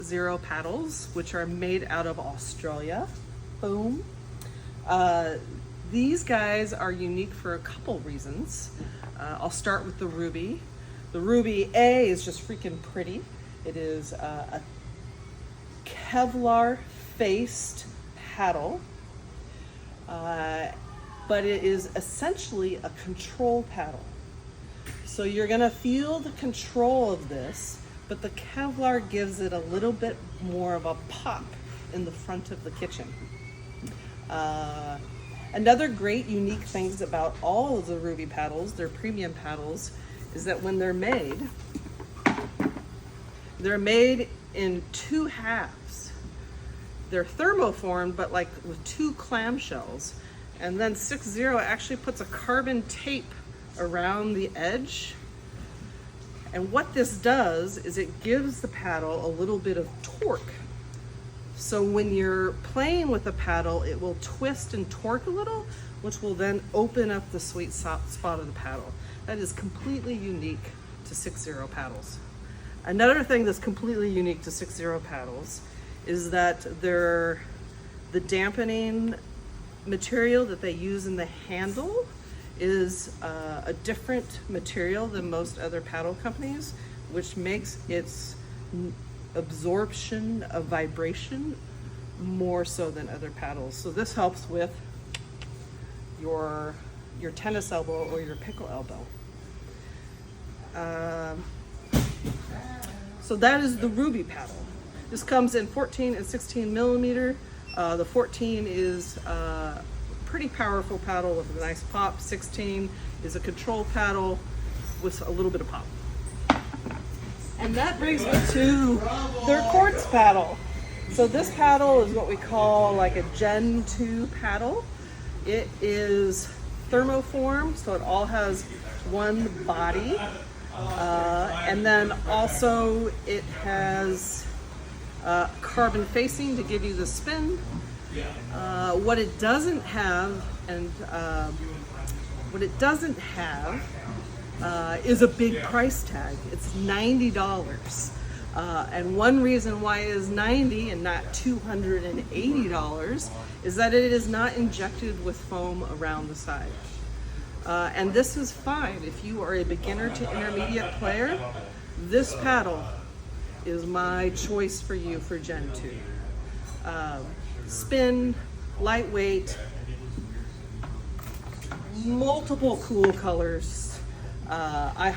6-0 paddles, which are made out of Australia. Boom. These guys are unique for a couple reasons. I'll start with the Ruby. The Ruby A is just freaking pretty. It is a Kevlar faced paddle, but it is essentially a control paddle. So you're gonna feel the control of this, but the Kevlar gives it a little bit more of a pop in the front of the kitchen. Another great unique things about all of the Ruby paddles, their premium paddles, is that when they're made in two halves. They're thermoformed, but like with two clamshells. And then 6-0 actually puts a carbon tape around the edge. And what this does is it gives the paddle a little bit of torque. So when you're playing with the paddle, it will twist and torque a little, which will then open up the sweet spot of the paddle. That is completely unique to 6-0 paddles. Another thing that's completely unique to 6-0 paddles is that the dampening material that they use in the handle is a different material than most other paddle companies, which makes its absorption of vibration more so than other paddles. So this helps with your tennis elbow or your pickle elbow. So that is the Ruby paddle. This comes in 14 and 16 millimeter. The 14 is a pretty powerful paddle with a nice pop. 16 is a control paddle with a little bit of pop. And that brings me to their Quartz paddle. So this paddle is what we call like a Gen 2 paddle. It is thermoform, so it all has one body. And then also it has carbon facing to give you the spin. What it doesn't have is a big price tag. It's $90. And one reason why it is $90 and not $280 is that it is not injected with foam around the side. And this is fine if you are a beginner to intermediate player. This paddle is my choice for you for Gen 2. Spin, lightweight, multiple cool colors. I